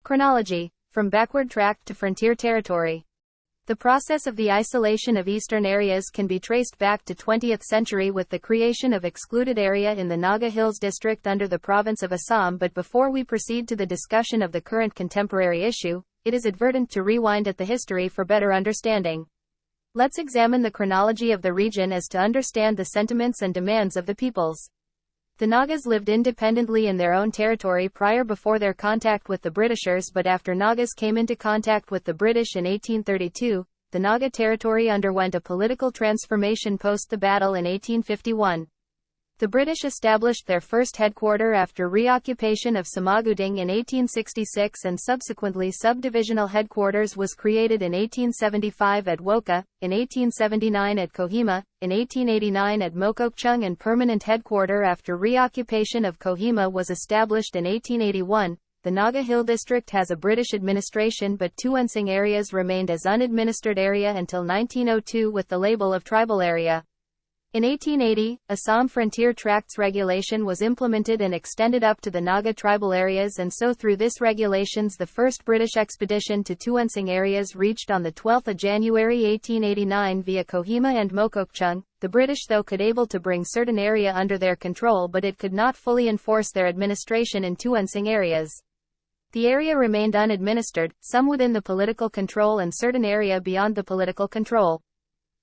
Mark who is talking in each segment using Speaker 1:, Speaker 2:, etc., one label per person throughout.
Speaker 1: Chronology, from backward tract to frontier territory. The process of the isolation of eastern areas can be traced back to 20th century with the creation of excluded area in the Naga Hills district under the province of Assam. But before we proceed to the discussion of the current contemporary issue, it is advertent to rewind at the history for better understanding. Let's examine the chronology of the region as to understand the sentiments and demands of the peoples. The Nagas lived independently in their own territory before their contact with the Britishers, but after Nagas came into contact with the British in 1832, the Naga territory underwent a political transformation post the battle in 1851. The British established their first headquarters after reoccupation of Samaguding in 1866, and subsequently subdivisional headquarters was created in 1875 at Woka, in 1879 at Kohima, in 1889 at Mokokchung, and permanent headquarters after reoccupation of Kohima was established in 1881. The Naga Hill district has a British administration, but Tuensing areas remained as unadministered area until 1902 with the label of tribal area. In 1880, Assam Frontier Tracts Regulation was implemented and extended up to the Naga tribal areas, and so through this regulations the first British expedition to Tuensing areas reached on 12 January 1889 via Kohima and Mokokchung. The British though could able to bring certain area under their control, but it could not fully enforce their administration in Tuensing areas. The area remained unadministered, some within the political control and certain area beyond the political control.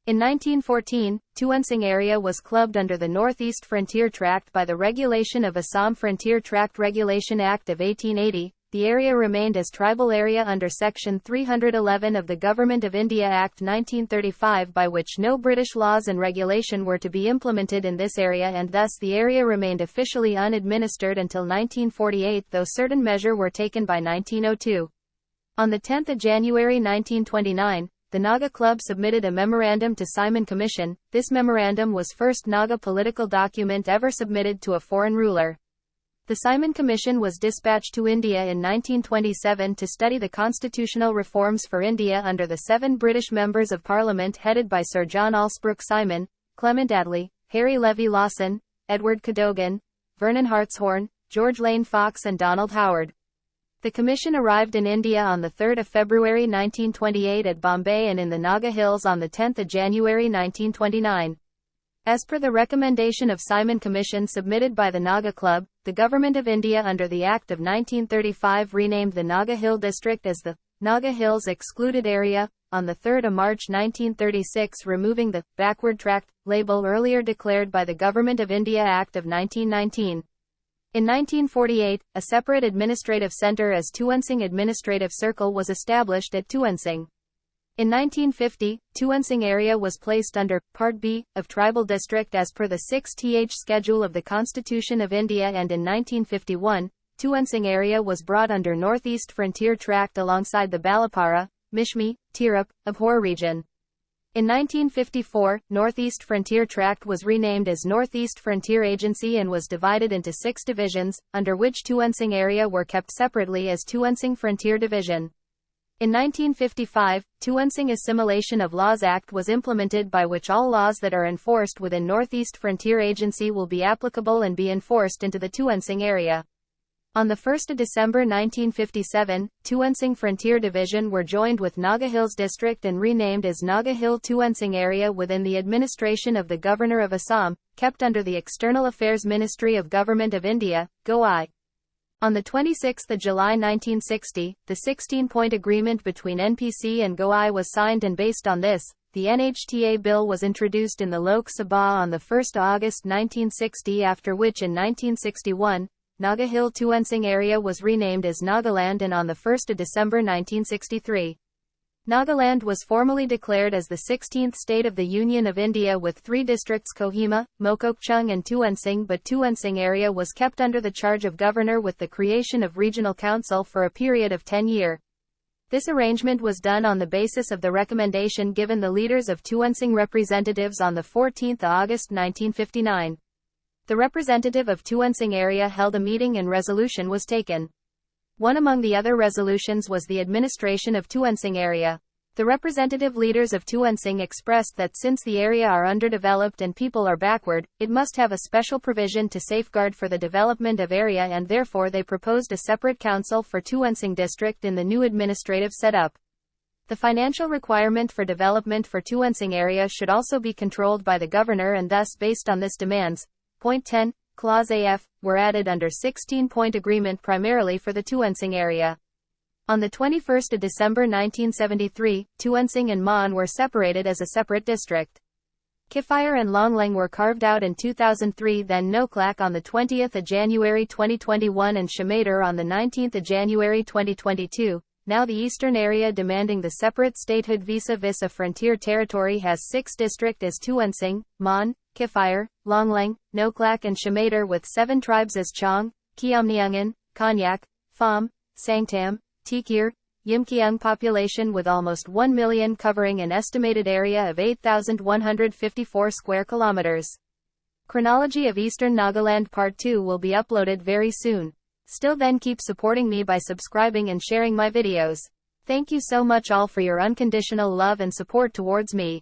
Speaker 1: In 1914, Tuensing area was clubbed under the Northeast Frontier Tract by the regulation of Assam Frontier Tract Regulation Act of 1880. The area remained as tribal area under Section 311 of the Government of India Act 1935, by which no British laws and regulation were to be implemented in this area, and thus the area remained officially unadministered until 1948, though certain measures were taken by 1902. On 10 January 1929, the Naga Club submitted a memorandum to Simon Commission. This memorandum was first Naga political document ever submitted to a foreign ruler. The Simon Commission was dispatched to India in 1927 to study the constitutional reforms for India under the 7 British members of Parliament headed by Sir John Allsbrook Simon, Clement Attlee, Harry Levy Lawson, Edward Cadogan, Vernon Hartshorn, George Lane Fox and Donald Howard. The commission arrived in India on 3 February 1928 at Bombay and in the Naga Hills on 10 January 1929. As per the recommendation of Simon Commission submitted by the Naga Club, the Government of India under the Act of 1935 renamed the Naga Hill district as the Naga Hills Excluded Area, on 3 March 1936, removing the backward tract label earlier declared by the Government of India Act of 1919. In 1948, a separate administrative centre as Tuensing Administrative Circle was established at Tuensing. In 1950, Tuensing area was placed under Part B of Tribal District as per the 6th schedule of the Constitution of India, and in 1951, Tuensing area was brought under Northeast Frontier Tract alongside the Balapara, Mishmi, Tirupur, Abhor region. In 1954, Northeast Frontier Tract was renamed as Northeast Frontier Agency and was divided into 6 divisions, under which Tuensing area were kept separately as Tuensing Frontier Division. In 1955, Tuensing Assimilation of Laws Act was implemented, by which all laws that are enforced within Northeast Frontier Agency will be applicable and be enforced into the Tuensing area. On 1 December 1957, Tuensing Frontier Division were joined with Naga Hills District and renamed as Naga Hill Tuensing Area within the administration of the Governor of Assam, kept under the External Affairs Ministry of Government of India, GOI. On 26 July 1960, the 16-point agreement between NPC and GOI was signed, and based on this, the NHTA bill was introduced in the Lok Sabha on 1 August 1960, after which in 1961, Naga Hill Tuensing area was renamed as Nagaland, and on 1 December 1963, Nagaland was formally declared as the 16th state of the Union of India with 3 districts: Kohima, Mokokchung and Tuensing, but Tuensing area was kept under the charge of governor with the creation of regional council for a period of 10 years. This arrangement was done on the basis of the recommendation given the leaders of Tuensing representatives on 14 August 1959. The representative of Tuensing area held a meeting and resolution was taken. One among the other resolutions was the administration of Tuensing area. The representative leaders of Tuensing expressed that since the area are underdeveloped and people are backward, it must have a special provision to safeguard for the development of area, and therefore they proposed a separate council for Tuensing district in the new administrative setup. The financial requirement for development for Tuensing area should also be controlled by the governor, and thus based on this demands, point 10, clause AF, were added under 16-point agreement primarily for the Tuensing area. On the 21st of December 1973, Tuensing and Mon were separated as a separate district. Kifire and Longlang were carved out in 2003, then Noklak on the 20th of January 2021 and Shamader on the 19th of January 2022. Now the eastern area demanding the separate statehood vis-a-vis a frontier territory has 6 districts as Tuensing, Mon, Kifire, Longlang, Noklak and Shamader, with 7 tribes as Chong, Kiamniungan, Konyak, Pham, Sangtam, Tikir, Yimkiung, population with almost 1 million, covering an estimated area of 8,154 square kilometers. Chronology of Eastern Nagaland Part 2 will be uploaded very soon. Still then, keep supporting me by subscribing and sharing my videos. Thank you so much all for your unconditional love and support towards me.